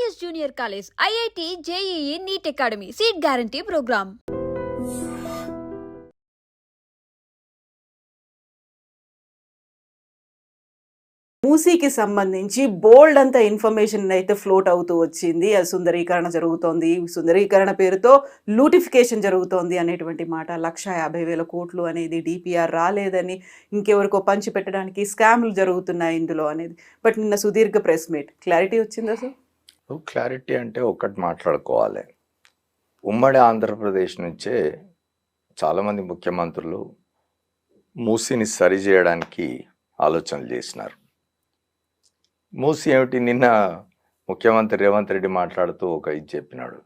IS Junior College, IIT, JEE, NEET Academy, Seat Guarantee Program. మూసీకి సంబంధించి బోల్డ్ అంత information అయితే float అవుతూ వచ్చింది. అది సుందరీకరణ జరుగుతోంది, సుందరీకరణ పేరుతో లూటిఫికేషన్ జరుగుతోంది అనేటువంటి మాట. 1,50,000 కోట్లు అనేది DPR రాలేదని, ఇంకెవరికో పంచి పెట్టడానికి స్కామ్లు జరుగుతున్నాయి ఇందులో అనేది. బట్ నిన్న సుదీర్ఘ ప్రెస్ మీట్, క్లారిటీ వచ్చిందా సార్? క్లారిటీ అంటే ఒకటి మాట్లాడుకోవాలి. ఉమ్మడి ఆంధ్రప్రదేశ్ నుంచే చాలామంది ముఖ్యమంత్రులు మూసీని సరిచేయడానికి ఆలోచనలు చేసినారు. మూసీ ఏమిటి, నిన్న ముఖ్యమంత్రి రేవంత్ రెడ్డి మాట్లాడుతూ ఒక ఇది చెప్పినాడు.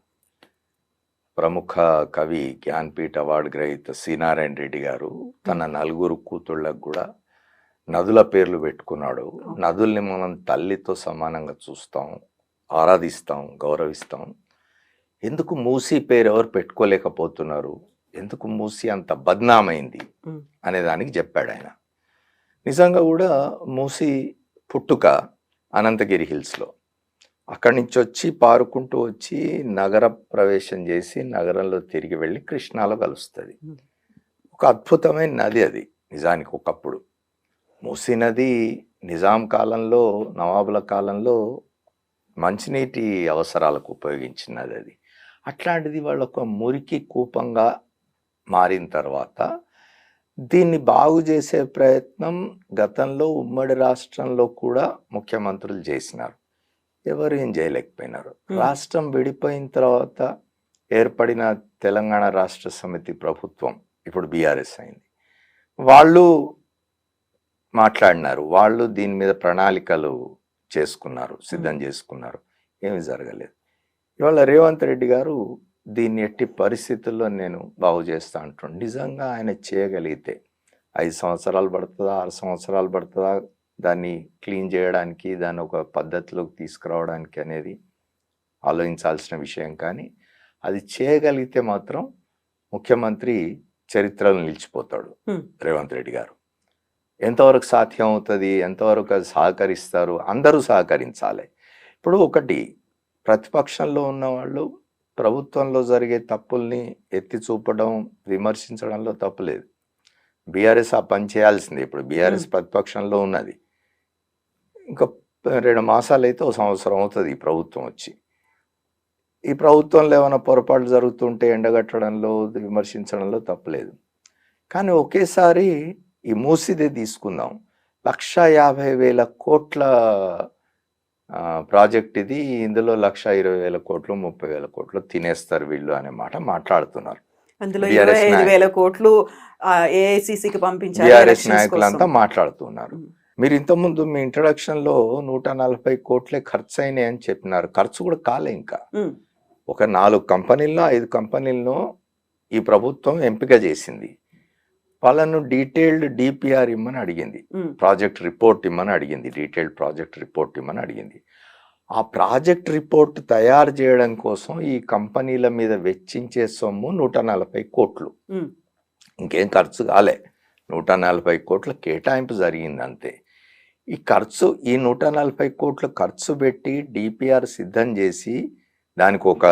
ప్రముఖ కవి జ్ఞాన్పీఠ అవార్డు గ్రహీత శ్రీనారాయణ రెడ్డి గారు తన 4 కూతుళ్ళకు కూడా నదుల పేర్లు పెట్టుకున్నాడు. నదుల్ని మనం తల్లితో సమానంగా చూస్తాం, ఆరాధిస్తాం, గౌరవిస్తాం. ఎందుకు మూసీ పేరు ఎవరు పెట్టుకోలేకపోతున్నారు, ఎందుకు మూసీ అంత బద్నామైంది అనే దానికి చెప్పాడు ఆయన. నిజంగా కూడా మూసీ పుట్టుక అనంతగిరి హిల్స్లో, అక్కడి నుంచి వచ్చి పారుకుంటూ వచ్చి నగర ప్రవేశం చేసి నగరంలో తిరిగి వెళ్ళి కృష్ణాలో కలుస్తుంది. ఒక అద్భుతమైన నది అది. నిజానికి ఒకప్పుడు మూసీ నది నిజాం కాలంలో, నవాబుల కాలంలో మంచినీటి అవసరాలకు ఉపయోగించినది అది. అట్లాంటిది వాళ్ళ ఒక మురికి కూపంగా మారిన తర్వాత దీన్ని బాగు చేసే ప్రయత్నం గతంలో ఉమ్మడి రాష్ట్రంలో కూడా ముఖ్యమంత్రులు చేసినారు. ఎవరు ఏం చేయలేకపోయినారు. రాష్ట్రం విడిపోయిన తర్వాత ఏర్పడిన తెలంగాణ రాష్ట్ర సమితి ప్రభుత్వం, ఇప్పుడు BRS అయింది, వాళ్ళు మాట్లాడినారు, వాళ్ళు దీని మీద ప్రణాళికలు చేసుకున్నారు, సిద్ధం చేసుకున్నారు. ఏమి జరగలేదు. ఇవాళ రేవంత్ రెడ్డి గారు దీన్ని ఎట్టి పరిస్థితుల్లో నేను బాగు చేస్తా అంటుండే. నిజంగా ఆయన చేయగలిగితే 5 సంవత్సరాలు పడుతుందా, 6 సంవత్సరాలు పడుతుందా దాన్ని క్లీన్ చేయడానికి, దాన్ని ఒక పద్ధతిలోకి తీసుకురావడానికి అనేది ఆలోచించాల్సిన విషయం. కానీ అది చేయగలిగితే మాత్రం ముఖ్యమంత్రి చరిత్రలో నిలిచిపోతాడు రేవంత్ రెడ్డి గారు. ఎంతవరకు సాధ్యం అవుతుంది, ఎంతవరకు అది సహకరిస్తారు, అందరూ సహకరించాలి. ఇప్పుడు ఒకటి, ప్రతిపక్షంలో ఉన్న వాళ్ళు ప్రభుత్వంలో జరిగే తప్పుల్ని ఎత్తి చూపడం, విమర్శించడంలో తప్పులేదు. BRS ఆ పని చేయాల్సిందే. ఇప్పుడు BRS ప్రతిపక్షంలో ఉన్నది. ఇంకా 2 మాసాలు అయితే 1 సంవత్సరం అవుతుంది ఈ ప్రభుత్వం వచ్చి. ఈ ప్రభుత్వంలో ఏమైనా పొరపాట్లు జరుగుతుంటే ఎండగట్టడంలో, విమర్శించడంలో తప్పులేదు. కానీ ఒకేసారి ఈ మూసీదే తీసుకుందాం. 1,50,000 కోట్ల ప్రాజెక్ట్ ఇది. ఇందులో 1,20,000 కోట్లు, 30,000 కోట్లు తినేస్తారు వీళ్ళు అనే మాట మాట్లాడుతున్నారు. అందులో 25,000 కోట్లు AICCకి పంపించారు. BRS నాయకులంతా మాట్లాడుతున్నారు. మీరు ఇంతకుముందు మీ ఇంట్రడక్షన్ లో 140 కోట్లే ఖర్చు అయినాయి అని చెప్పినారు. ఖర్చు కూడా కాలే. ఇంకా ఒక 4 కంపెనీల్లో 5 కంపెనీల్లో ఈ ప్రభుత్వం ఎంపిక చేసింది. వాళ్ళను డీటెయిల్డ్ DPR ఇమ్మని అడిగింది, ప్రాజెక్ట్ రిపోర్ట్ ఇమ్మని అడిగింది, డీటెయిల్డ్ ప్రాజెక్ట్ రిపోర్ట్ ఇమ్మని అడిగింది. ఆ ప్రాజెక్ట్ రిపోర్ట్ తయారు చేయడం కోసం ఈ కంపెనీల మీద వెచ్చించే సొమ్ము 140 కోట్లు. ఇంకేం ఖర్చు కాలే, 140 కోట్ల కేటాయింపు జరిగింది అంతే. ఈ ఖర్చు, ఈ 140 కోట్ల ఖర్చు పెట్టి DPR సిద్ధం చేసి దానికి ఒక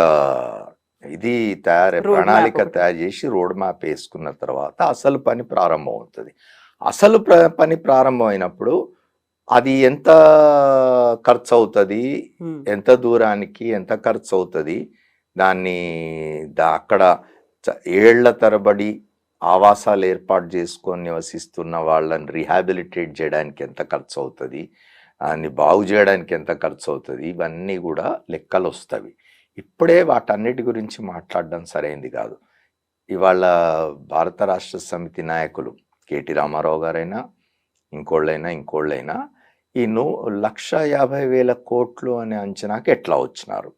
ఇది ప్రణాళిక తయారు చేసి రోడ్ మ్యాప్ వేసుకున్న తర్వాత అసలు పని ప్రారంభం అవుతుంది. అసలు పని ప్రారంభం అయినప్పుడు అది ఎంత ఖర్చు అవుతుంది, ఎంత దూరానికి ఎంత ఖర్చు అవుతుంది, దాన్ని అక్కడ ఏళ్ల తరబడి ఆవాసాలు ఏర్పాటు చేసుకొని నివసిస్తున్న వాళ్ళని రీహాబిలిటేట్ చేయడానికి ఎంత ఖర్చు అవుతుంది, దాన్ని బాగు చేయడానికి ఎంత ఖర్చు అవుతుంది, ఇవన్నీ కూడా లెక్కలు వస్తాయి. ఇప్పుడే వాటన్నిటి గురించి మాట్లాడడం సరైంది కాదు. ఇవాళ భారత రాష్ట్ర సమితి నాయకులు KT రామారావు గారైనా ఇంకోళ్ళైనా ఈ 1,50,000 కోట్లు అనే అంచనాకి ఎట్లా వచ్చినారు.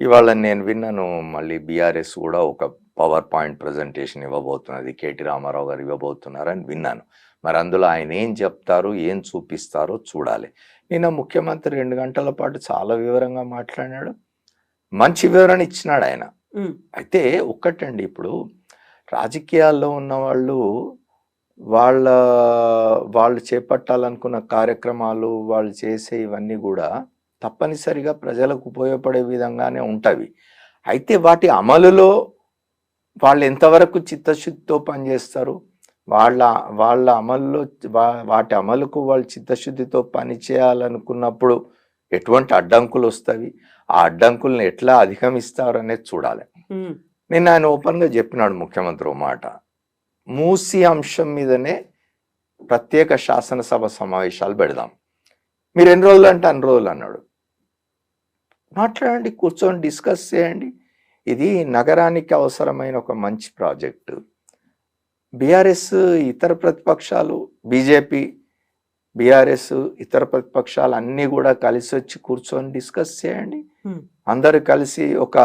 ఇవాళ నేను విన్నాను, మళ్ళీ BRS కూడా ఒక పవర్ పాయింట్ ప్రజెంటేషన్ ఇవ్వబోతున్నది, KT రామారావు గారు ఇవ్వబోతున్నారని విన్నాను. మరి అందులో ఆయన ఏం చెప్తారు, ఏం చూపిస్తారో చూడాలి. నిన్న ముఖ్యమంత్రి 2 గంటల పాటు చాలా వివరంగా మాట్లాడాడు, మంచి వివరణ ఇచ్చినాడు ఆయన. అయితే ఒక్కటండి, ఇప్పుడు రాజకీయాల్లో ఉన్న వాళ్ళు చేపట్టాలనుకున్న కార్యక్రమాలు, వాళ్ళు చేసే ఇవన్నీ కూడా తప్పనిసరిగా ప్రజలకు ఉపయోగపడే విధంగానే ఉంటవి. అయితే వాటి అమలులో వాళ్ళు ఎంతవరకు చిత్తశుద్ధితో పనిచేస్తారు, వాళ్ళ వాళ్ళ అమల్లో వాటి అమలుకు వాళ్ళు చిత్తశుద్ధితో పని చేయాలనుకున్నప్పుడు ఎటువంటి అడ్డంకులు వస్తాయి, ఆ అడ్డంకులను ఎట్లా అధిగమిస్తారు అనేది చూడాలి. నేను ఆయన ఓపెన్గా చెప్పినాడు ముఖ్యమంత్రి ఓ మాట, మూసి అంశం మీదనే ప్రత్యేక శాసనసభ సమావేశాలు పెడదాం. మీరు ఎన్ని రోజులు అంటే అన్ని రోజులు అన్నాడు. మాట్లాడండి, కూర్చొని డిస్కస్ చేయండి. ఇది నగరానికి అవసరమైన ఒక మంచి ప్రాజెక్టు. బీఆర్ఎస్ ఇతర ప్రతిపక్షాలు, బీజేపీ, బీఆర్ఎస్ ఇతర ప్రతిపక్షాలు అన్నీ కూడా కలిసి వచ్చి కూర్చొని డిస్కస్ చేయండి. అందరూ కలిసి ఒక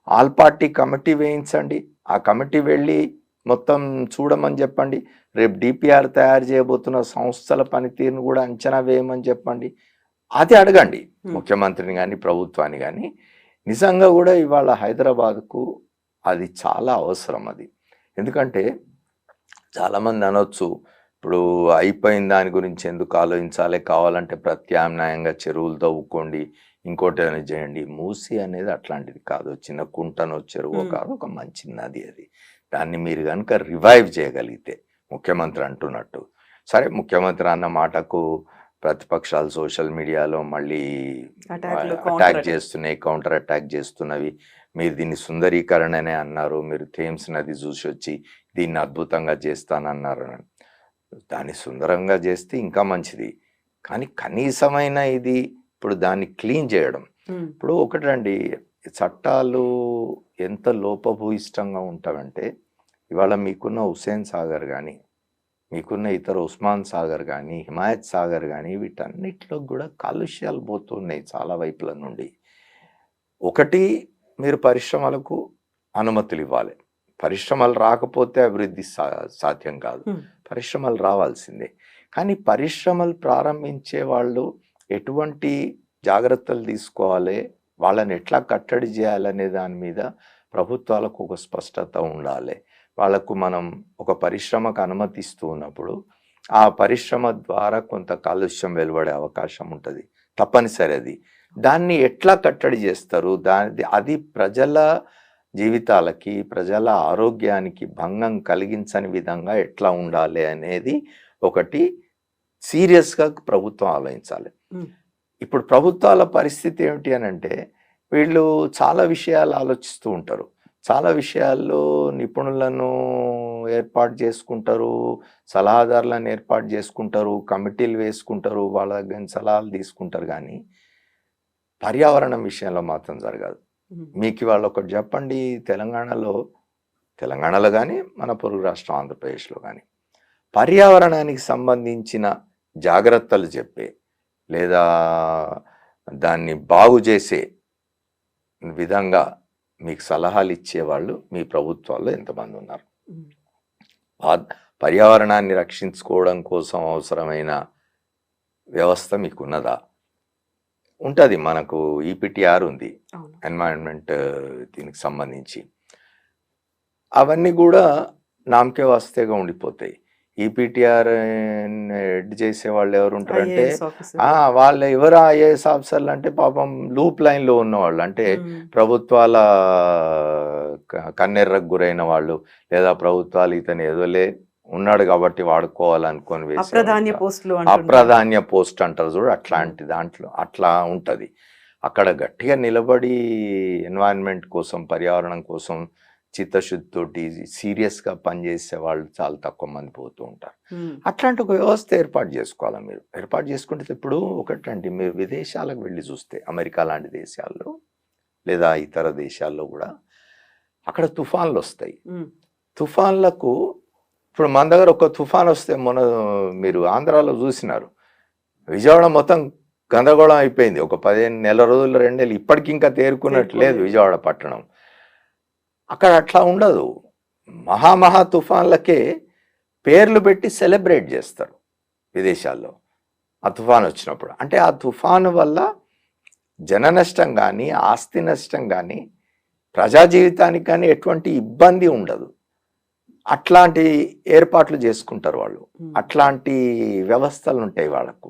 ఆల్ పార్టీ కమిటీ వేయించండి. ఆ కమిటీ వెళ్ళి మొత్తం చూడమని చెప్పండి. రేపు డిపిఆర్ తయారు చేయబోతున్న సంస్థల పనితీరును కూడా అంచనా వేయమని చెప్పండి. అది అడగండి ముఖ్యమంత్రిని కానీ ప్రభుత్వాన్ని కానీ. నిజంగా కూడా ఇవాళ హైదరాబాద్కు అది చాలా అవసరం. అది ఎందుకంటే చాలామంది అనొచ్చు, ఇప్పుడు అయిపోయిన దాని గురించి ఎందుకు ఆలోచించాలి, కావాలంటే ప్రత్యామ్నాయంగా చెరువులు తవ్వుకోండి, ఇంకోటి ఏమైనా చేయండి. మూసి అనేది అట్లాంటిది కాదు, చిన్న కుంటనో చెరువు కాదు, ఒక మంచి నది. అది దాన్ని మీరు కనుక రివైవ్ చేయగలిగితే, ముఖ్యమంత్రి అంటున్నట్టు, సరే ముఖ్యమంత్రి అన్న మాటకు ప్రతిపక్షాలు సోషల్ మీడియాలో మళ్ళీ అటాక్ చేస్తున్నాయి, కౌంటర్ అటాక్ చేస్తున్నవి. మీరు దీన్ని సుందరీకరణనే అన్నారు, మీరు థేమ్స్ నది చూసి వచ్చి దీన్ని అద్భుతంగా చేస్తానన్నారు. దాన్ని సుందరంగా చేస్తే ఇంకా మంచిది, కానీ కనీసమైన ఇది ఇప్పుడు దాన్ని క్లీన్ చేయడం. ఇప్పుడు ఒకటండి, చట్టాలు ఎంత లోపభూయిష్టంగా ఉంటాయంటే, ఇవాళ మీకున్న హుస్సేన్ సాగర్ కానీ, మీకున్న ఇతర ఉస్మాన్ సాగర్ కానీ, హిమాయత్ సాగర్ కానీ, వీటన్నిటిలో కూడా కాలుష్యాలు పోతున్నాయి చాలా వైపుల నుండి. ఒకటి, మీరు పరిశ్రమలకు అనుమతులు ఇవ్వాలి. పరిశ్రమలు రాకపోతే అభివృద్ధి సాధ్యం కాదు, పరిశ్రమలు రావాల్సిందే. కానీ పరిశ్రమలు ప్రారంభించే వాళ్ళు ఎటువంటి జాగ్రత్తలు తీసుకోవాలి, వాళ్ళని ఎట్లా కట్టడి చేయాలనే దాని మీద ప్రభుత్వాలకు ఒక స్పష్టత ఉండాలి. వాళ్లకు మనం ఒక పరిశ్రమకు అనుమతిస్తూ ఉన్నప్పుడు ఆ పరిశ్రమ ద్వారా కొంత కాలుష్యం వెలువడే అవకాశం ఉంటుంది, తప్పనిసరి. అది దాన్ని ఎట్లా కట్టడి చేస్తారు, అది ప్రజల జీవితాలకి, ప్రజల ఆరోగ్యానికి భంగం కలిగించని విధంగా ఎట్లా ఉండాలి అనేది ఒకటి సీరియస్గా ప్రభుత్వం ఆలోచించాలి. ఇప్పుడు ప్రభుత్వాల పరిస్థితి ఏమిటి అని అంటే, వీళ్ళు చాలా విషయాలు ఆలోచిస్తూ ఉంటారు, చాలా విషయాల్లో నిపుణులను ఏర్పాటు చేసుకుంటారు, సలహాదారులను ఏర్పాటు చేసుకుంటారు, కమిటీలు వేసుకుంటారు, వాళ్ళ దగ్గర సలహాలు తీసుకుంటారు. కానీ పర్యావరణం విషయంలో మాత్రం జరగదు. మీకు ఇవాళ ఒకటి చెప్పండి, తెలంగాణలో కానీ మన పొరుగు రాష్ట్రం ఆంధ్రప్రదేశ్లో కానీ పర్యావరణానికి సంబంధించిన జాగ్రత్తలు చెప్పే లేదా దాన్ని బాగు చేసే విధంగా మీకు సలహాలు ఇచ్చేవాళ్ళు మీ ప్రభుత్వాల్లో ఎంతమంది ఉన్నారు? పర్యావరణాన్ని రక్షించుకోవడం కోసం అవసరమైన వ్యవస్థ మీకున్నదా? ఉంటుంది. మనకు ఈపీటీఆర్ ఉంది, ఎన్వైరన్మెంట్ దీనికి సంబంధించి. అవన్నీ కూడా నామకే వాస్తేగా ఉండిపోతాయి. ఈపీటీఆర్ హెడ్ చేసే వాళ్ళు ఎవరు ఉంటారంటే, వాళ్ళు ఎవరు ఐఏఎస్ ఆఫీసర్లు అంటే పాపం లూప్ లైన్లో ఉన్నవాళ్ళు, అంటే ప్రభుత్వాల కన్నెర్రకు గురైన వాళ్ళు, లేదా ప్రభుత్వాలు ఇతను ఏదోలే ఉన్నాడు కాబట్టి వాడుకోవాలనుకొని వేసి అప్రాధాన్య పోస్ట్ అంటారు చూడు, అట్లాంటి దాంట్లో అట్లా ఉంటుంది. అక్కడ గట్టిగా నిలబడి ఎన్వైరన్మెంట్ కోసం, పర్యావరణం కోసం చిత్తశుద్ధితోటి సీరియస్గా పనిచేసే వాళ్ళు చాలా తక్కువ మంది పోతూ ఉంటారు. అట్లాంటి ఒక వ్యవస్థ ఏర్పాటు చేసుకోవాలి. మీరు ఏర్పాటు చేసుకుంటే, ఇప్పుడు ఒకటండి, మీరు విదేశాలకు వెళ్ళి చూస్తే, అమెరికా లాంటి దేశాల్లో లేదా ఇతర దేశాల్లో కూడా అక్కడ తుఫాన్లు వస్తాయి. తుఫాన్లకు ఇప్పుడు మన దగ్గర ఒక తుఫాన్ వస్తే, మొన్న మీరు ఆంధ్రాలో చూసినారు, విజయవాడ మొత్తం గందరగోళం అయిపోయింది. ఒక 15 నెల రోజులు, 2 నెలలు, ఇప్పటికి ఇంకా తేరుకున్నట్లేదు విజయవాడ పట్టణం. అక్కడ అట్లా ఉండదు. మహా తుఫాన్లకే పేర్లు పెట్టి సెలబ్రేట్ చేస్తారు విదేశాల్లో ఆ తుఫాన్ వచ్చినప్పుడు. అంటే ఆ తుఫాను వల్ల జన నష్టం కానీ, ఆస్తి నష్టం కానీ, ప్రజా జీవితానికి కానీ ఎటువంటి ఇబ్బంది ఉండదు. అట్లాంటి ఏర్పాట్లు చేసుకుంటారు వాళ్ళు, అట్లాంటి వ్యవస్థలు ఉంటాయి వాళ్ళకు.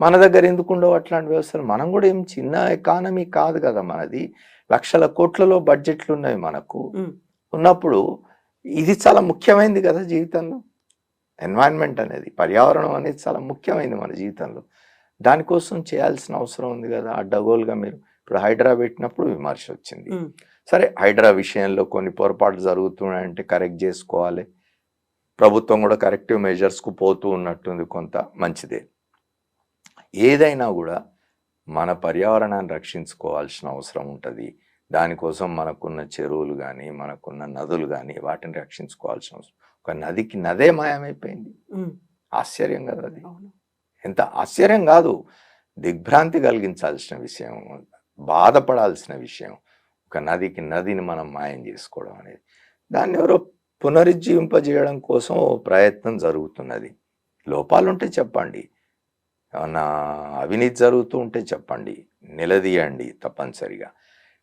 మన దగ్గర ఎందుకుండవు అట్లాంటి వ్యవస్థలు? మనం కూడా ఏం చిన్న ఎకానమీ కాదు కదా మనది. లక్షల కోట్లలో బడ్జెట్లు ఉన్నాయి మనకు. ఉన్నప్పుడు ఇది చాలా ముఖ్యమైనది కదా జీవితంలో. ఎన్వైరన్మెంట్ అనేది, పర్యావరణం అనేది చాలా ముఖ్యమైనది మన జీవితంలో. దానికోసం చేయాల్సిన అవసరం ఉంది కదా. అడ్డగోలుగా మీరు ఇప్పుడు హైడ్రా పెట్టినప్పుడు విమర్శ వచ్చింది. సరే, హైడ్రా విషయంలో కొన్ని పొరపాట్లు జరుగుతున్నాయంటే కరెక్ట్ చేసుకోవాలి. ప్రభుత్వం కూడా కరెక్టివ్ మెజర్స్కు పోతూ ఉన్నట్టుంది, కొంత మంచిదే. ఏదైనా కూడా మన పర్యావరణాన్ని రక్షించుకోవాల్సిన అవసరం ఉంటుంది. దానికోసం మనకున్న చెరువులు కానీ, మనకున్న నదులు కానీ, వాటిని రక్షించుకోవాల్సిన అవసరం. ఒక నదికి నదే మాయమైపోయింది. ఆశ్చర్యం కదా అది. ఎంత ఆశ్చర్యం కాదు, దిగ్భ్రాంతి కలిగించాల్సిన విషయం, బాధపడాల్సిన విషయం. ఒక నదికి నదిని మనం మాయం చేసుకోవడం అనేది, దాన్ని ఎవరో పునరుజ్జీవింపజేయడం కోసం ప్రయత్నం జరుగుతున్నది. లోపాలుంటే చెప్పండి, ఏమన్నా అవినీతి జరుగుతూ ఉంటే చెప్పండి, నిలదీయండి తప్పనిసరిగా.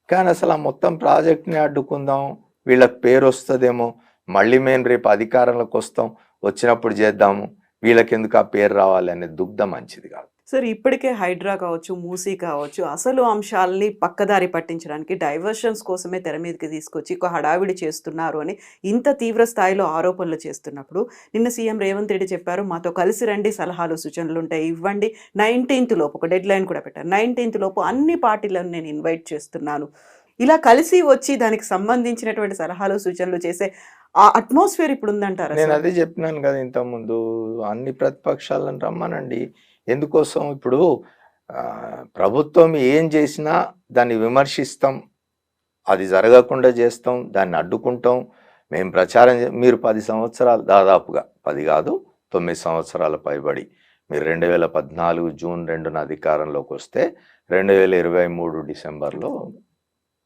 కానీ అసలు ఆ మొత్తం ప్రాజెక్ట్ని అడ్డుకుందాం, వీళ్ళకి పేరు వస్తుందేమో, మళ్ళీ మేము రేపు అధికారంలోకి వస్తాం, వచ్చినప్పుడు చేద్దాము, వీళ్ళకి ఎందుకు ఆ పేరు రావాలి అనే దుగ్ధ మంచిది కాదు. సార్, ఇప్పటికే హైడ్రా కావచ్చు, మూసీ కావచ్చు, అసలు అంశాలని పక్కదారి పట్టించడానికి డైవర్షన్స్ కోసమే తెర మీదకి తీసుకొచ్చి ఒక హడావిడి చేస్తున్నారు అని ఇంత తీవ్ర స్థాయిలో ఆరోపణలు చేస్తున్నప్పుడు నిన్న సీఎం రేవంత్ రెడ్డి చెప్పారు, మాతో కలిసి రండి, సలహాలు సూచనలు ఉంటాయి, ఇవ్వండి. 19th లోపు ఒక డెడ్ లైన్ కూడా పెట్టారు. 19th లోపు అన్ని పార్టీలను నేను ఇన్వైట్ చేస్తున్నాను. ఇలా కలిసి వచ్చి దానికి సంబంధించినటువంటి సలహాలు సూచనలు చేసే ఆ అట్మాస్ఫియర్ ఇప్పుడు ఉందంటారా? నేను అదే చెప్పినాను కదా ఇంతకుముందు, అన్ని ప్రతిపక్షాలను రమ్మనండి. ఎందుకోసం? ఇప్పుడు ప్రభుత్వం ఏం చేసినా దాన్ని విమర్శిస్తాం, అది జరగకుండా చేస్తాం, దాన్ని అడ్డుకుంటాం, మేము ప్రచారం మీరు 10 సంవత్సరాలు, దాదాపుగా 10 కాదు 9 సంవత్సరాల పైబడి, మీరు 2014 జూన్ 2న అధికారంలోకి వస్తే 2023 డిసెంబర్లో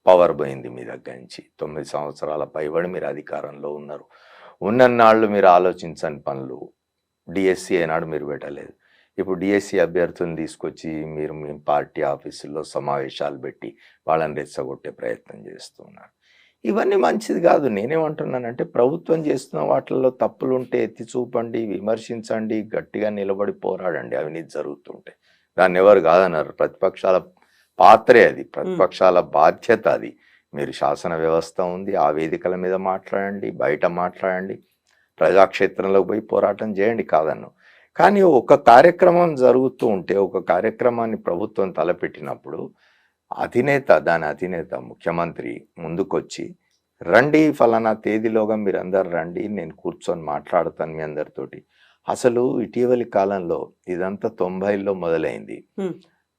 పవర్ పోయింది మీ దగ్గర నుంచి. 9 సంవత్సరాల పైబడి మీరు అధికారంలో ఉన్నారు. ఉన్నన్నాళ్ళు మీరు ఆలోచించని పనులు. డిఎస్సి ఏనాడు మీరు పెట్టలేదు. ఇప్పుడు డిఎస్సి అభ్యర్థులను తీసుకొచ్చి మీరు మీ పార్టీ ఆఫీసుల్లో సమావేశాలు పెట్టి వాళ్ళని రెచ్చగొట్టే ప్రయత్నం చేస్తున్నారు. ఇవన్నీ మంచిది కాదు. నేనేమంటున్నానంటే, ప్రభుత్వం చేస్తున్న వాటిల్లో తప్పులు ఉంటే ఎత్తి చూపండి, విమర్శించండి, గట్టిగా నిలబడి పోరాడండి అవినీతి జరుగుతుంటే. దాన్ని ఎవరు కాదన్నారు. ప్రతిపక్షాల పాత్రే అది, ప్రతిపక్షాల బాధ్యత అది. మీరు శాసన వ్యవస్థ ఉంది, ఆ వేదికల మీద మాట్లాడండి, బయట మాట్లాడండి, ప్రజాక్షేత్రంలోకి పోయి పోరాటం చేయండి, కాదన్ను. కానీ ఒక కార్యక్రమం జరుగుతూ ఉంటే, ఒక కార్యక్రమాన్ని ప్రభుత్వం తలపెట్టినప్పుడు దాని అధినేత ముఖ్యమంత్రి ముందుకొచ్చి, రండి ఫలానా తేదీలోగా మీరు అందరు రండి, నేను కూర్చొని మాట్లాడతాను మీ అందరితోటి. అసలు ఇటీవలి కాలంలో ఇదంతా 90ల్లో మొదలైంది.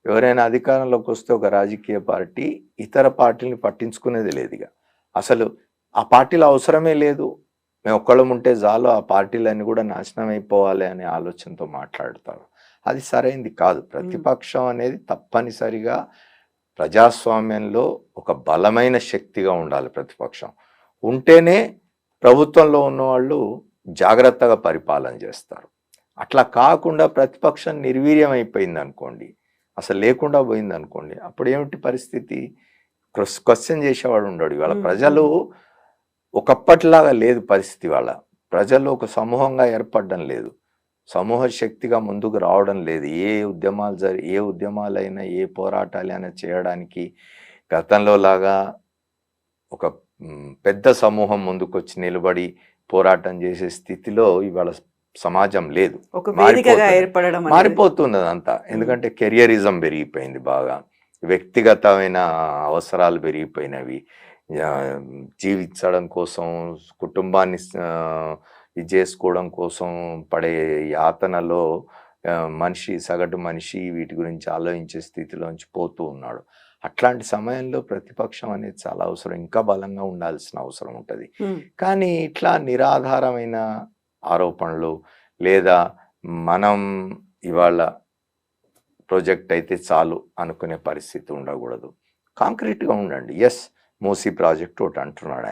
ఎవరైనా అధికారంలోకి వస్తే ఒక రాజకీయ పార్టీ ఇతర పార్టీని పట్టించుకునేది లేదు. ఇక అసలు ఆ పార్టీల అవసరమే లేదు, మేము ఒక్కళ్ళం ఉంటే చాలు, ఆ పార్టీలన్నీ కూడా నాశనం అయిపోవాలి అనే ఆలోచనతో మాట్లాడతారు. అది సరైంది కాదు. ప్రతిపక్షం అనేది తప్పనిసరిగా ప్రజాస్వామ్యంలో ఒక బలమైన శక్తిగా ఉండాలి. ప్రతిపక్షం ఉంటేనే ప్రభుత్వంలో ఉన్నవాళ్ళు జాగ్రత్తగా పరిపాలన చేస్తారు. అట్లా కాకుండా ప్రతిపక్షం నిర్వీర్యం అయిపోయింది అనుకోండి, అసలు లేకుండా పోయింది అనుకోండి, అప్పుడు ఏమిటి పరిస్థితి? క్వశ్చన్ చేసేవాడు ఉండడు. ఇవాళ ప్రజలు ఒకప్పటిలాగా లేదు పరిస్థితి. వాళ్ళ ప్రజలు ఒక సమూహంగా ఏర్పడడం లేదు, సమూహ శక్తిగా ముందుకు రావడం లేదు. ఏ ఉద్యమాలైనా, ఏ పోరాటాలైనా చేయడానికి గతంలో లాగా ఒక పెద్ద సమూహం ముందుకొచ్చి నిలబడి పోరాటం చేసే స్థితిలో ఇవాళ సమాజం లేదు. మారిపోతుంది అదంతా. ఎందుకంటే కెరియరిజం పెరిగిపోయింది బాగా, వ్యక్తిగతమైన అవసరాలు పెరిగిపోయినవి, జీవించడం కోసం, కుటుంబాన్ని ఇది చేసుకోవడం కోసం పడే యాతనలో సగటు మనిషి వీటి గురించి ఆలోచించే స్థితిలోంచి పోతూ ఉన్నాడు. అట్లాంటి సమయంలో ప్రతిపక్షం అనేది చాలా అవసరం, ఇంకా బలంగా ఉండాల్సిన అవసరం ఉంటుంది. కానీ ఇట్లా నిరాధారమైన ఆరోపణలు, లేదా మనం ఇవాళ ప్రాజెక్ట్ అయితే చాలు అనుకునే పరిస్థితి ఉండకూడదు. కాంక్రీట్గా ఉండండి. ఎస్, మూసీ ప్రాజెక్ట్ ఒకటి అంటున్నాడు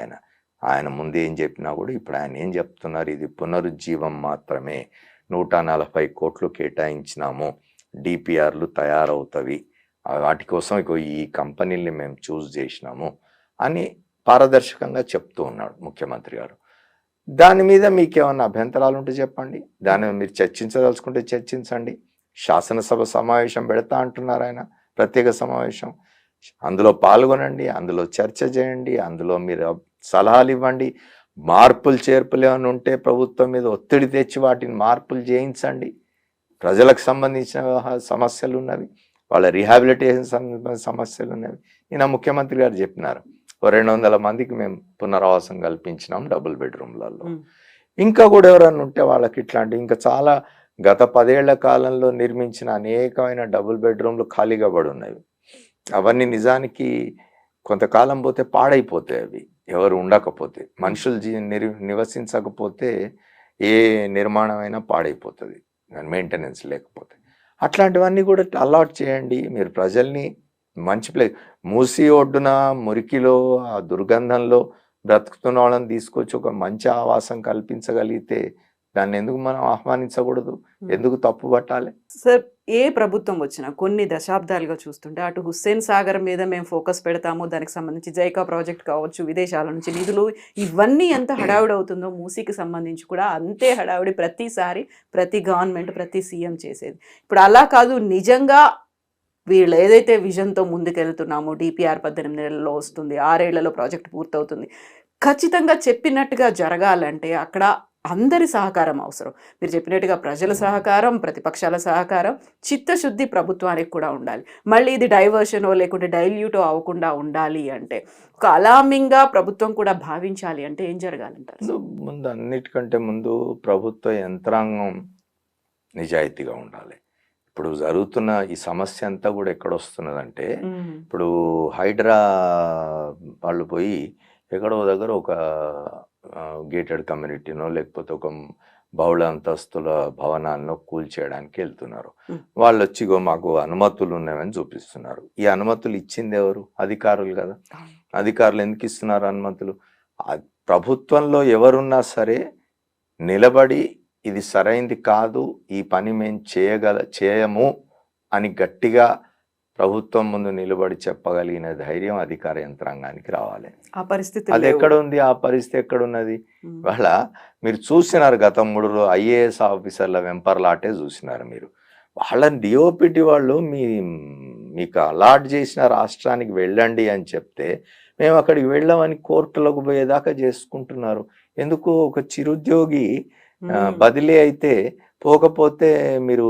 ఆయన ముందు ఏం చెప్పినా కూడా ఇప్పుడు ఆయన ఏం చెప్తున్నారు, ఇది పునరుజ్జీవం మాత్రమే, 140 కోట్లు కేటాయించినాము, డిపిఆర్లు తయారవుతవి, వాటి కోసం ఈ కంపెనీల్ని మేము చూస్ చేసినాము అని పారదర్శకంగా చెప్తూ ఉన్నాడు ముఖ్యమంత్రి గారు. దాని మీద మీకు ఏమన్నా అభ్యంతరాలు ఉంటే చెప్పండి, దాని మీద మీరు చర్చించదలుచుకుంటే చర్చించండి. శాసనసభ సమావేశం పెడతా అంటున్నారు ఆయన, ప్రత్యేక సమావేశం. అందులో పాల్గొనండి, అందులో చర్చ చేయండి, అందులో మీరు సలహాలు ఇవ్వండి. మార్పులు చేర్పులు ఏమైనా ఉంటే ప్రభుత్వం మీద ఒత్తిడి తెచ్చి వాటిని మార్పులు చేయించండి. ప్రజలకు సంబంధించిన సమస్యలు ఉన్నవి, వాళ్ళ రీహాబిలిటేషన్ సమస్యలు ఉన్నవి. ఈయన ముఖ్యమంత్రి గారు చెప్పినారు, 200 మందికి మేము పునరావాసం కల్పించినాం డబుల్ బెడ్రూమ్లలో. ఇంకా కూడా ఎవరన్నా ఉంటే వాళ్ళకి ఇట్లాంటి ఇంకా చాలా గత 10 ఏళ్ల కాలంలో నిర్మించిన అనేకమైన డబుల్ బెడ్రూమ్లు ఖాళీగా పడి ఉన్నవి. అవన్నీ నిజానికి కొంతకాలం పోతే పాడైపోతాయి. అవి ఎవరు ఉండకపోతే, మనుషులు నివసించకపోతే ఏ నిర్మాణమైనా పాడైపోతుంది మెయింటెనెన్స్ లేకపోతే. అట్లాంటివన్నీ కూడా అలాట్ చేయండి. మీరు ప్రజల్ని మంచి మూసి ఒడ్డున మురికిలో ఆ దుర్గంధంలో బ్రతుకుతున్న వాళ్ళని తీసుకొచ్చి ఒక మంచి ఆవాసం కల్పించగలిగితే దాన్ని ఎందుకు మనం ఆహ్వానించకూడదు, ఎందుకు తప్పు పట్టాలి? సార్, ఏ ప్రభుత్వం వచ్చినా కొన్ని దశాబ్దాలుగా చూస్తుంటే అటు హుస్సేన్ సాగర్ మీద మేము ఫోకస్ పెడతాము, దానికి సంబంధించి జైకా ప్రాజెక్ట్ కావచ్చు, విదేశాల నుంచి నిధులు, ఇవన్నీ ఎంత హడావుడి అవుతుందో మూసీకి సంబంధించి కూడా అంతే హడావుడి ప్రతిసారి ప్రతి గవర్నమెంట్ ప్రతి సీఎం చేసేది. ఇప్పుడు అలా కాదు, నిజంగా వీళ్ళు ఏదైతే విజన్తో ముందుకెళ్తున్నామో డిపిఆర్ 18 నెలల్లో వస్తుంది, 6 ఏళ్లలో ప్రాజెక్ట్ పూర్తవుతుంది, ఖచ్చితంగా చెప్పినట్టుగా జరగాలంటే అక్కడ అందరి సహకారం అవసరం. మీరు చెప్పినట్టుగా ప్రజల సహకారం, ప్రతిపక్షాల సహకారం, చిత్తశుద్ధి ప్రభుత్వానికి కూడా ఉండాలి. మళ్ళీ ఇది డైవర్షనో లేకుంటే డైల్యూటో అవ్వకుండా ఉండాలి అంటే, ఒక అలామింగ్గా ప్రభుత్వం కూడా భావించాలి అంటే ఏం జరగాలంటారు? ముందు అన్నిటికంటే ముందు ప్రభుత్వ యంత్రాంగం నిజాయితీగా ఉండాలి. ఇప్పుడు జరుగుతున్న ఈ సమస్య అంతా కూడా ఎక్కడొస్తున్నదంటే, ఇప్పుడు హైడ్రా వాళ్ళు పోయి ఎక్కడో దగ్గర ఒక గేటెడ్ కమ్యూనిటీనో లేకపోతే ఒక బహుళ అంతస్తుల భవనాలను కూల్చేయడానికి వెళ్తున్నారు. వాళ్ళు వచ్చి మాకు అనుమతులు ఉన్నాయని చూపిస్తున్నారు. ఈ అనుమతులు ఇచ్చింది ఎవరు? అధికారులు కదా. అధికారులు ఎందుకు ఇస్తున్నారు అనుమతులు? ప్రభుత్వంలో ఎవరున్నా సరే నిలబడి ఇది సరైంది కాదు, ఈ పని మేము చేయము అని గట్టిగా ప్రభుత్వం ముందు నిలబడి చెప్పగలిగిన ధైర్యం అధికార యంత్రాంగానికి రావాలి. ఆ పరిస్థితి అది ఎక్కడ ఉంది? ఆ పరిస్థితి ఎక్కడున్నది? వాళ్ళ మీరు చూసినారు గత 3 ఐఏఎస్ ఆఫీసర్ల వెంపర్లాటే చూసినారు మీరు. వాళ్ళ డిఓపిటి వాళ్ళు మీకు అలాట్ చేసిన రాష్ట్రానికి వెళ్ళండి అని చెప్తే మేము అక్కడికి వెళ్ళామని కోర్టులకు పోయేదాకా చేసుకుంటున్నారు. ఎందుకు? ఒక చిరుద్యోగి బదిలీ అయితే పోకపోతే మీరు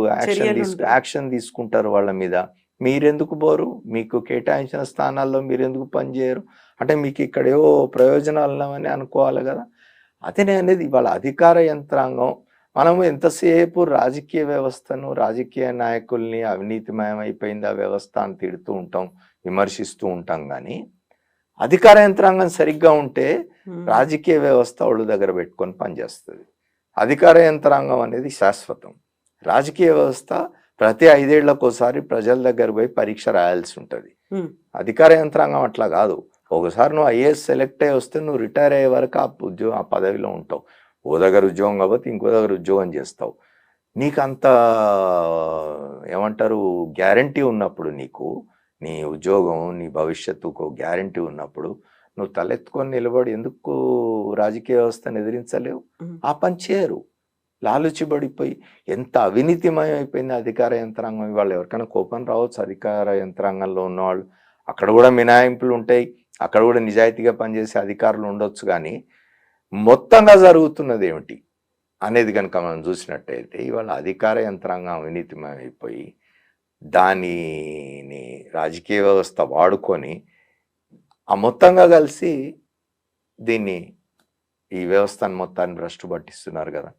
యాక్షన్ తీసుకుంటారు వాళ్ళ మీద. మీరెందుకు పోరు? మీకు కేటాయించిన స్థానాల్లో మీరెందుకు పనిచేయరు? అంటే మీకు ఇక్కడేవో ప్రయోజనాలు ఉన్నామని అనుకోవాలి కదా. అదే అనేది ఇవాళ అధికార యంత్రాంగం. మనము ఎంతసేపు రాజకీయ వ్యవస్థను, రాజకీయ నాయకుల్ని అవినీతిమయమైపోయింది ఆ వ్యవస్థ అని తిడుతూ ఉంటాం, విమర్శిస్తూ ఉంటాం. కానీ అధికార యంత్రాంగం సరిగ్గా ఉంటే రాజకీయ వ్యవస్థ ఒళ్ళు దగ్గర పెట్టుకొని పనిచేస్తుంది. అధికార యంత్రాంగం అనేది శాశ్వతం. రాజకీయ వ్యవస్థ ప్రతి 5 ఏళ్లకోసారి ప్రజల దగ్గర పోయి పరీక్ష రాయాల్సి ఉంటుంది. అధికార యంత్రాంగం అట్లా కాదు. ఒకసారి నువ్వు ఐఏఎస్ సెలెక్ట్ అయ్యి వస్తే నువ్వు రిటైర్ అయ్యే వరకు ఆ పదవిలో ఉంటావు. ఓ దగ్గర ఉద్యోగం కాబట్టి ఇంకో దగ్గర ఉద్యోగం చేస్తావు. నీకు అంత ఏమంటారు గ్యారంటీ ఉన్నప్పుడు, నీ ఉద్యోగం నీ భవిష్యత్తుకు గ్యారంటీ ఉన్నప్పుడు నువ్వు తలెత్తుకొని నిలబడి ఎందుకు రాజకీయ వ్యవస్థను ఎదిరించలేవు? ఆ పని చేయరు. లాలుచిబడిపోయి ఎంత అవినీతిమయం అయిపోయింది అధికార యంత్రాంగం. ఇవాళ ఎవరికైనా కోపం రావచ్చు అధికార యంత్రాంగంలో ఉన్నవాళ్ళు. అక్కడ కూడా మినహాయింపులు ఉంటాయి, అక్కడ కూడా నిజాయితీగా పనిచేసే అధికారులు ఉండొచ్చు. కానీ మొత్తంగా జరుగుతున్నది ఏమిటి అనేది కనుక మనం చూసినట్టయితే ఇవాళ అధికార యంత్రాంగం అవినీతిమయం అయిపోయి దానిని రాజకీయ వ్యవస్థ వాడుకొని ఆ మొత్తంగా కలిసి ఈ వ్యవస్థను మొత్తాన్ని భ్రష్టు పట్టిస్తున్నారు కదా.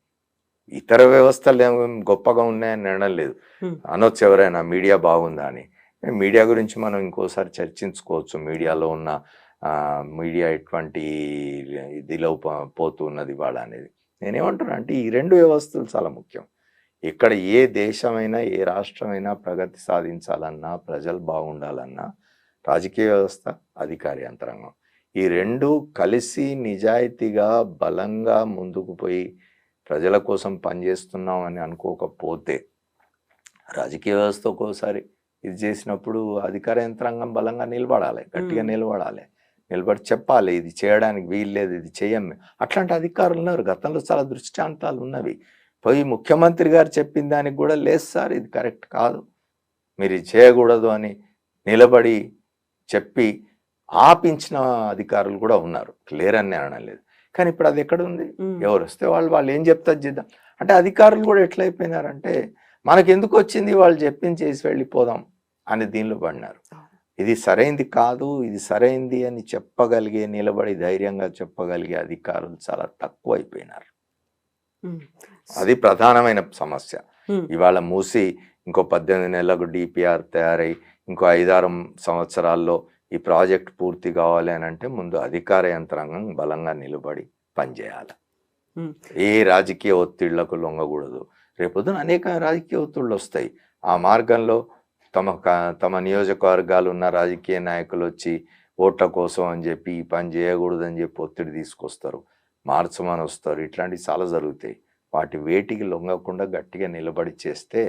ఇతర వ్యవస్థలు ఏమో గొప్పగా ఉన్నాయని అనడం లేదు. అనొచ్చు ఎవరైనా మీడియా బాగుందా అని. మీడియా గురించి మనం ఇంకోసారి చర్చించుకోవచ్చు. మీడియాలో ఉన్న మీడియా ఎటువంటి ఇదిలో పోతున్నది వాళ్ళ అనేది. నేనేమంటున్నా అంటే ఈ 2 వ్యవస్థలు చాలా ముఖ్యం. ఇక్కడ ఏ దేశమైనా ఏ రాష్ట్రమైనా ప్రగతి సాధించాలన్నా, ప్రజలు బాగుండాలన్నా రాజకీయ వ్యవస్థ, అధికార యంత్రాంగం ఈ 2 కలిసి నిజాయితీగా బలంగా ముందుకు పోయి ప్రజల కోసం పనిచేస్తున్నాం అని అనుకోకపోతే, రాజకీయ వ్యవస్థ ఒక్కోసారి ఇది చేసినప్పుడు అధికార యంత్రాంగం బలంగా నిలబడాలి, గట్టిగా నిలబడాలి, నిలబడి చెప్పాలి ఇది చేయడానికి వీల్లేదు, ఇది చేయం. అట్లాంటి అధికారులు ఉన్నారు. గతంలో చాలా దృష్టాంతాలు ఉన్నవి. పోయి ముఖ్యమంత్రి గారు చెప్పిన దానికి కూడా లేదు సార్ ఇది కరెక్ట్ కాదు, మీరు ఇది చేయకూడదు అని నిలబడి చెప్పి ఆపించిన అధికారులు కూడా ఉన్నారు, లేరని అనడం లేదు. కానీ ఇప్పుడు అది ఎక్కడ ఉంది? ఎవరు వస్తే వాళ్ళు ఏం చెప్తారు చేద్దాం అంటే అధికారులు కూడా ఎట్లయిపోయినారంటే మనకి ఎందుకు వచ్చింది, వాళ్ళు చెప్పింది చేసి వెళ్ళిపోదాం అని దీనిలో పడినారు. ఇది సరైంది కాదు, ఇది సరైంది అని చెప్పగలిగే, నిలబడి ధైర్యంగా చెప్పగలిగే అధికారులు చాలా తక్కువ అయిపోయినారు. అది ప్రధానమైన సమస్య. ఇవాళ మూసి ఇంకో 18 నెలలకు డిపిఆర్ తయారై ఇంకో 5-6 సంవత్సరాల్లో ఈ ప్రాజెక్ట్ పూర్తి కావాలి అని అంటే ముందు అధికార యంత్రాంగం బలంగా నిలబడి పనిచేయాలి. ఏ రాజకీయ ఒత్తిళ్లకు లొంగకూడదు. రేపొద్దున అనేక రాజకీయ ఒత్తిళ్ళు వస్తాయి. ఆ మార్గంలో తమ నియోజకవర్గాలు ఉన్న రాజకీయ నాయకులు వచ్చి ఓట్ల కోసం అని చెప్పి ఈ పని చేయకూడదు అని చెప్పి ఒత్తిడి తీసుకొస్తారు, మార్చమని వస్తారు. ఇట్లాంటివి చాలా జరుగుతాయి. వాటి వేటికి లొంగకుండా గట్టిగా నిలబడి చేస్తే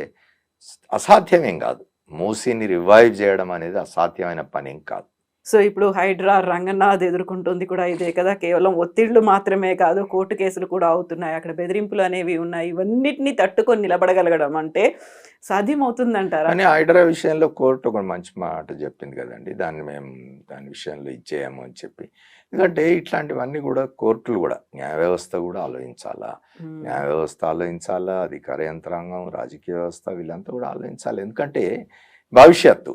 అసాధ్యమేం కాదు. మూసీని రివైవ్ చేయడం అనేది అసాధ్యమైన పనేం కాదు. సో ఇప్పుడు హైడ్రా రంగనాథ్ ఎదుర్కొంటుంది కూడా ఇదే కదా, కేవలం ఒత్తిళ్లు మాత్రమే కాదు, కోర్టు కేసులు కూడా అవుతున్నాయి, అక్కడ బెదిరింపులు అనేవి ఉన్నాయి. ఇవన్నిటిని తట్టుకొని నిలబడగలగడం అంటే సాధ్యమవుతుందంటారా? కానీ హైడ్రా విషయంలో కోర్టు ఒక మంచి మాట చెప్పింది కదండి, దాని విషయంలో ఇచ్చేయము అని చెప్పి. ఎందుకంటే ఇట్లాంటివన్నీ కూడా కోర్టులు కూడా, న్యాయ వ్యవస్థ కూడా ఆలోచించాలా, న్యాయ వ్యవస్థ ఆలోచించాలా, అధికార యంత్రాంగం, రాజకీయ వ్యవస్థ వీళ్ళంతా కూడా ఆలోచించాలి. ఎందుకంటే భవిష్యత్తు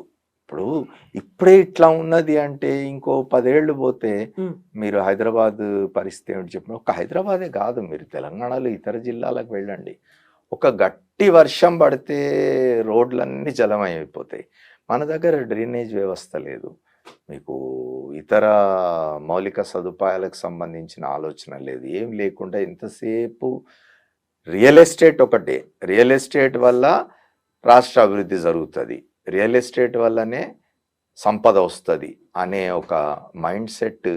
ఇప్పుడే ఇట్లా ఉన్నది అంటే ఇంకో 10 ఏళ్ళు పోతే మీరు హైదరాబాద్ పరిస్థితి ఏమిటి చెప్పిన, ఒక హైదరాబాదే కాదు, మీరు తెలంగాణలో ఇతర జిల్లాలకు వెళ్ళండి, ఒక గట్టి వర్షం పడితే రోడ్లన్నీ జలమైపోతాయి. మన దగ్గర డ్రైనేజ్ వ్యవస్థ లేదు, మీకు ఇతర మౌలిక సదుపాయాలకు సంబంధించిన ఆలోచన లేదు, ఏం లేకుండా ఇంతసేపు రియల్ ఎస్టేట్ ఒకటే, రియల్ ఎస్టేట్ వల్ల రాష్ట్ర అభివృద్ధి జరుగుతుంది, రియల్ ఎస్టేట్ వల్లనే సంపద వస్తుంది అనే ఒక మైండ్ సెట్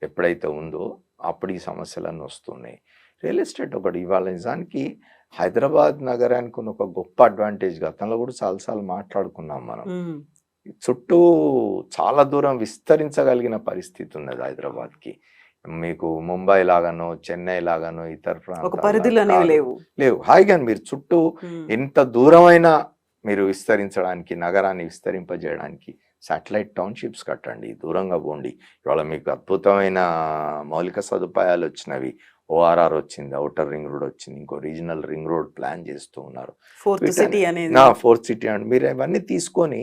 ఎప్పుడైతే ఉందో అప్పుడు ఈ సమస్యలన్నీ వస్తున్నాయి. రియల్ ఎస్టేట్ ఒకటి ఇవాళ నిజానికి హైదరాబాద్ నగరానికి ఒక గొప్ప అడ్వాంటేజ్, గతంలో కూడా చాలాసార్లు మాట్లాడుకున్నాం మనం, చుట్టూ చాలా దూరం విస్తరించగలిగిన పరిస్థితి ఉన్నది హైదరాబాద్కి. మీకు ముంబై లాగానో చెన్నై లాగానో ఇతర ప్రాంతాలు లేవు. హాయిగా మీరు చుట్టూ ఎంత దూరమైనా మీరు విస్తరించడానికి, నగరాన్ని విస్తరింపజేయడానికి శాటిలైట్ టౌన్షిప్స్ కట్టండి, దూరంగా పోండి. ఇవాళ మీకు అద్భుతమైన మౌలిక సదుపాయాలు వచ్చినవి, ORR వచ్చింది, అవుటర్ రింగ్ రోడ్ వచ్చింది, ఇంకో రీజనల్ రింగ్ రోడ్ ప్లాన్ చేస్తూ ఉన్నారు, ఫోర్త్ సిటీ అండి. మీరు ఇవన్నీ తీసుకొని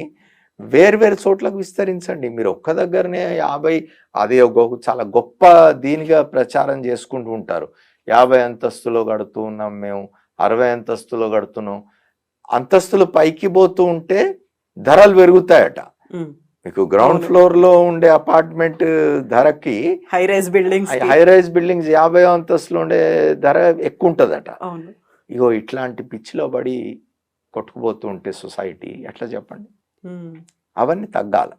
వేర్వేరు చోట్లకు విస్తరించండి. మీరు ఒక్క దగ్గరనే 50, అదే చాలా గొప్ప దీనిగా ప్రచారం చేసుకుంటూ ఉంటారు. 50 అంతస్తులో కడుతూ ఉన్నాం మేము, 60 అంతస్తులో కడుతున్నాం. అంతస్తులు పైకి పోతూ ఉంటే ధరలు పెరుగుతాయట. మీకు గ్రౌండ్ ఫ్లోర్ లో ఉండే అపార్ట్మెంట్ ధరకి హై రైజ్ బిల్డింగ్స్ 50 అంతస్తులో ఉండే ధర ఎక్కువ ఉంటదట. ఇగో ఇట్లాంటి పిచ్చిలో పడి కొట్టుకుపోతూ ఉంటే సొసైటీ ఎట్లా చెప్పండి? అవన్నీ తగ్గాలి.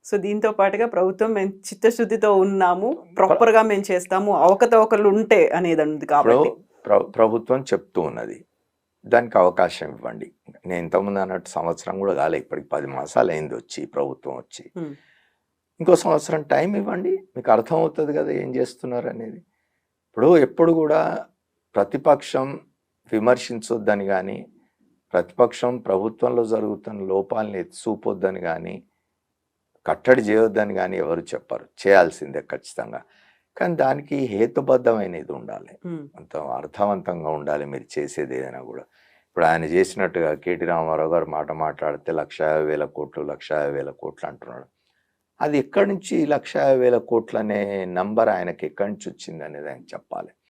సో దీంతో పాటుగా ప్రభుత్వం మేము చిత్తశుద్ధితో ఉన్నాము, ప్రాపర్ గా మేము చేస్తాము, అవకతవకలు ఉంటే అనేది ఉంది కాబట్టి ప్రభుత్వం చెప్తూ ఉన్నది, దానికి అవకాశం ఇవ్వండి. నేను ఇంతకుముందు అన్నట్టు సంవత్సరం కూడా కాలే, ఇప్పటికి 10 మాసాలు అయింది వచ్చి ప్రభుత్వం వచ్చి, ఇంకో సంవత్సరం టైం ఇవ్వండి, మీకు అర్థమవుతుంది కదా ఏం చేస్తున్నారు అనేది. ఎప్పుడు కూడా ప్రతిపక్షం విమర్శించొద్దని కానీ, ప్రతిపక్షం ప్రభుత్వంలో జరుగుతున్న లోపాలని ఎత్తిచూపొద్దని కానీ, కట్టడి చేయొద్దని కానీ ఎవరు చెప్పరు, చేయాల్సిందే ఖచ్చితంగా. కానీ దానికి హేతుబద్ధమైనది ఉండాలి, అంత అర్థవంతంగా ఉండాలి మీరు చేసేది ఏదైనా కూడా. ఇప్పుడు ఆయన చేసినట్టుగా కేటీ రామారావు గారు మాట్లాడితే 1,50,000 కోట్లు 1,50,000 కోట్లు అంటున్నాడు. అది ఎక్కడి నుంచి 1,50,000 కోట్లు అనే నంబర్ ఆయనకి ఎక్కడి నుంచి వచ్చింది అనేది ఆయన చెప్పాలి.